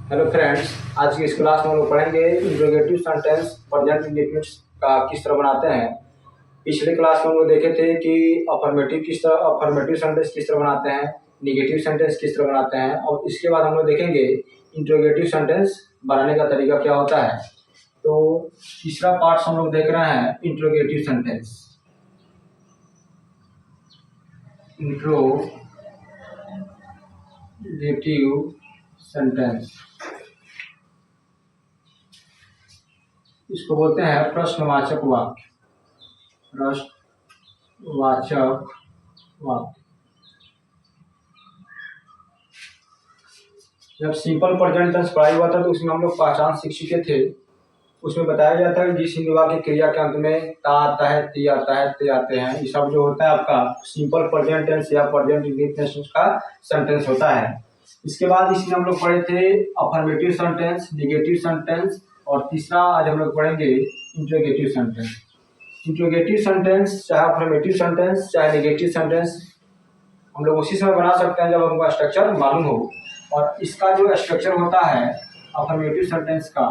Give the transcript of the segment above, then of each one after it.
Hello friends, आज की इस क्लास में हम लोग पढ़ेंगे इंट्रोगेटिव सेंटेंस प्रेजेंट इंडेफिनिट का किस तरह बनाते हैं। पिछले क्लास में हम लोग देखे थे कि अफर्मेटिव सेंटेंस किस तरह बनाते हैं, निगेटिव सेंटेंस किस तरह बनाते हैं, और इसके बाद हम लोग देखेंगे इंट्रोगेटिव सेंटेंस बनाने का तरीका क्या होता है। तो तीसरा पार्ट हम लोग देख रहे हैं इंट्रोगेटिव सेंटेंस। इंट्रोगेटिव सेंटेंस इसको बोलते हैं प्रश्नवाचक वाक्य। प्रश्नवाचक वाक्य जब सिंपल प्रेजेंट टेंस पढ़ाई हुआ था तो उसमें हम लोग पहचान सीख चुके थे। उसमें बताया जाता है कि जिस हिंदी वाक्य क्रिया के अंत में ता आता है, ती आता है, ते आते हैं, ये सब जो होता है आपका सिंपल प्रेजेंट टेंस या प्रेजेंट इंडेफिनिट का सेंटेंस होता है। इसके बाद इसमें हम लोग पढ़े थे अफर्मेटिव सेंटेंस, निगेटिव सेंटेंस, और तीसरा आज हम लोग पढ़ेंगे इंट्रोगेटिव सेंटेंस। इंट्रोगेटिव सेंटेंस चाहे अफर्मेटिव सेंटेंस चाहे निगेटिव सेंटेंस हम लोग उसी समय बना सकते हैं जब हमको स्ट्रक्चर मालूम हो। और इसका जो स्ट्रक्चर होता है अफर्मेटिव सेंटेंस का,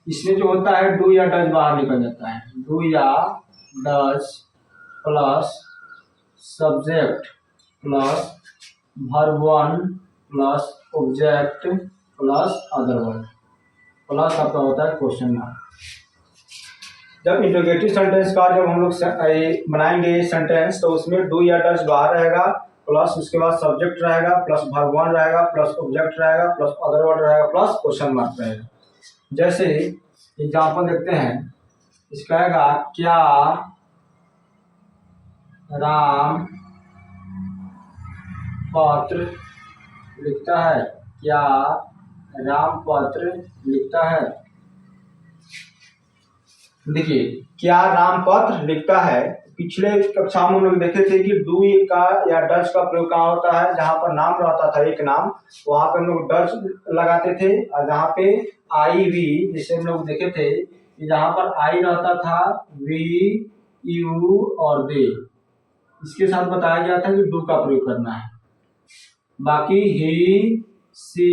इसमें जो होता है डू या डज बाहर निकल जाता है। डू या does plus subject plus verb one plus object plus other word plus आपका होता है क्वेश्चन मार्क। जब इंट्रोगेटिव सेंटेंस का जब हम लोग बनाएंगे सेंटेंस तो उसमें डू या डज बाहर रहेगा, प्लस उसके बाद सब्जेक्ट रहेगा, प्लस वर्ब वन रहेगा, प्लस ऑब्जेक्ट रहेगा, प्लस अदर वर्ड रहेगा, प्लस क्वेश्चन मार्क रहेगा। जैसे एग्जाम्पल देखते हैं, इसका आएगा क्या राम पत्र लिखता है। क्या राम पत्र लिखता है। देखिए क्या राम पत्र लिखता है। पिछले कक्षा में हम लोग देखे थे कि डू का या डज का प्रयोग कहाँ होता है, जहां पर नाम रहता था एक नाम, वहां पर हम लोग डज लगाते थे। और जहाँ पे आई वी, जैसे हम लोग देखे थे कि जहां पर आई रहता था वी, यू और दे, इसके साथ बताया गया था कि डू का प्रयोग करना है। बाकी ही, सी,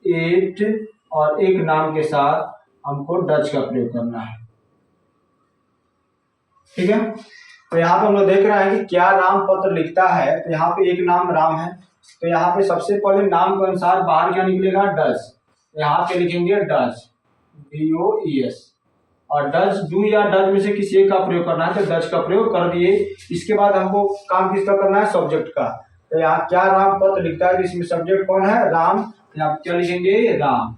इट और एक नाम के साथ हमको डज का प्रयोग करना है। ठीक है, तो यहाँ पे हम लोग देख रहे हैं कि क्या राम पत्र लिखता है, तो यहाँ पे एक नाम राम है, तो यहाँ पे सबसे पहले नाम के अनुसार बाहर क्या निकलेगा, डज। यहाँ पे लिखेंगे डज, DOES, और डज डू या डज में से किसी एक का प्रयोग करना है, तो डज का प्रयोग कर दिए। इसके बाद हमको काम किसका करना है, सब्जेक्ट का। तो यहाँ क्या राम पत्र लिखता है, इसमें सब्जेक्ट कौन है, राम, यहाँ क्या लिखेंगे, राम,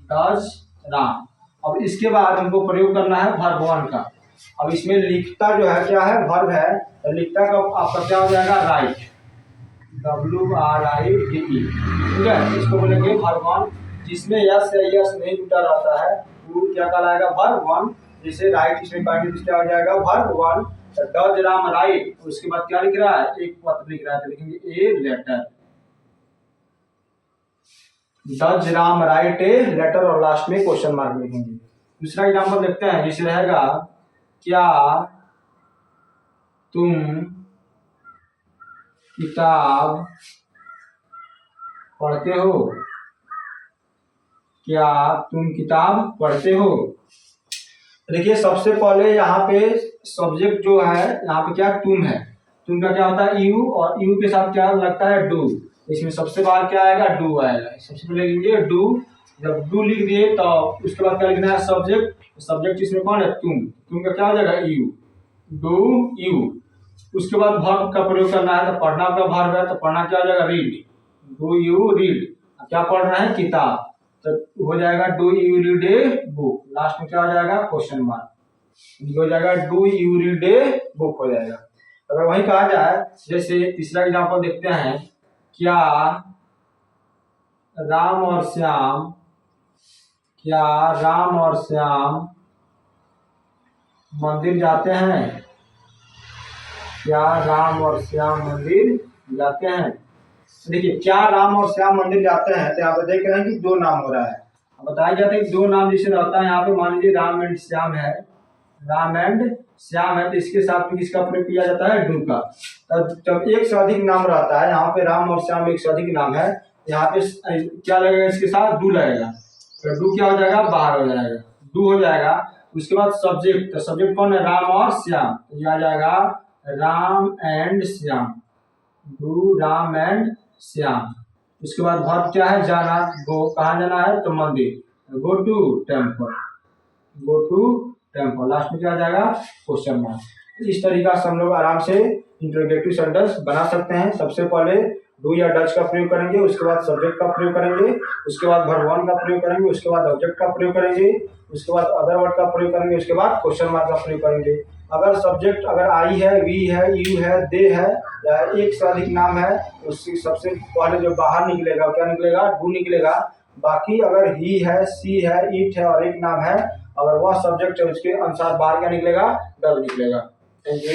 डज राम। अब इसके बाद हमको प्रयोग करना है वर्ब वन का। अब इसमें लिखता जो है क्या है, वर्ब है, तो लिखता का आपका क्या हो जाएगा, राइट, WRITE। ठीक है, इसको बोलेंगे वर्ब वन, जिसमें यस या यस नहीं जुटा रहता है वो क्या कहलाएगा, वर्ब वन। जैसे राइट इसमें पाएंगे तो क्या हो जाएगा, verb one. Does Ram right, उसके बाद क्या लिख रहा है, एक पत्र लिख रहा है, तो लिखेंगे a letter, does Ram write a letter, और लास्ट में क्वेश्चन मार्क लिखेंगे। दूसरा एग्जांपल देखते हैं, जिसे रहेगा क्या तुम किताब पढ़ते हो। क्या तुम किताब पढ़ते हो। देखिए सबसे पहले यहाँ पे सब्जेक्ट जो है, यहाँ पे क्या तुम है, तुम का क्या होता है, यू, और यू के साथ क्या लगता है, डू। इसमें सबसे बाहर क्या आएगा, डू आएगा। सबसे पहले लिखेंगे डू, जब डू लिख दिए तो उसके बाद क्या लिखना है, सब्जेक्ट। सब्जेक्ट इसमें कौन है, तुम का क्या हो जाएगा, यू, डू यू। उसके बाद वर्ब का प्रयोग करना है, तो पढ़ना का वर्ब है, तो पढ़ना क्या हो जाएगा, रीड, डू यू रीड। क्या पढ़ रहे हैं, किताब, तो हो जाएगा do you read a book. Last में क्या हो जाएगा, क्वेश्चन मार्क, हो जाएगा do you read a book हो जाएगा। अगर वही कहा जाए, जैसे तीसरा एग्जांपल देखते हैं, क्या राम और श्याम, क्या राम और श्याम मंदिर जाते हैं। क्या राम और श्याम मंदिर जाते हैं। देखिए क्या राम और श्याम मंदिर जाते हैं, तो यहाँ पे देख रहे हैं कि दो नाम हो रहा है। अब बताया जाता है कि दो नाम जिसे रहता है, यहाँ पे मान लीजिए राम एंड श्याम है, राम एंड श्याम है, तो इसके साथ में किसका प्रयोग किया जाता है, डू का। तब जब एक से अधिक नाम रहता है, यहाँ पे राम और श्याम एक से अधिक नाम है, यहाँ पे क्या लगेगा, इसके साथ डू लगेगा, तो डू क्या हो जाएगा, बाहर हो जाएगा, डू हो जाएगा। उसके बाद सब्जेक्ट, तो सब्जेक्ट कौन है, राम और श्याम, तो ये आ जाएगा Ram and Shyam, do Ram and Shyam. उसके बाद वर्ब क्या है, जाना, गो, कहाँ जाना है, तो मंदिर, go to temple, go to temple. Last में क्या आ जाएगा, क्वेश्चन मार्क। इस तरीका से हम लोग आराम से इंटरोगेटिव सेंटेंस बना सकते हैं। सबसे पहले डू या डज का प्रयोग करेंगे, उसके बाद सब्जेक्ट का प्रयोग करेंगे, उसके बाद वर्ब वन का प्रयोग करेंगे, उसके बाद ऑब्जेक्ट का प्रयोग करेंगे, उसके बाद अदर वर्ड का प्रयोग करेंगे, उसके बाद क्वेश्चन मार्क का प्रयोग करेंगे। अगर सब्जेक्ट अगर आई है, वी है, यू है, दे है या एक से अधिक नाम है, उसकी सबसे पहले जो बाहर निकलेगा क्या निकलेगा, डू निकलेगा। बाकी अगर ही है, सी है, इट है और एक नाम है, अगर वह सब्जेक्ट है उसके अनुसार बाहर क्या निकलेगा, डज निकलेगा। Thank you.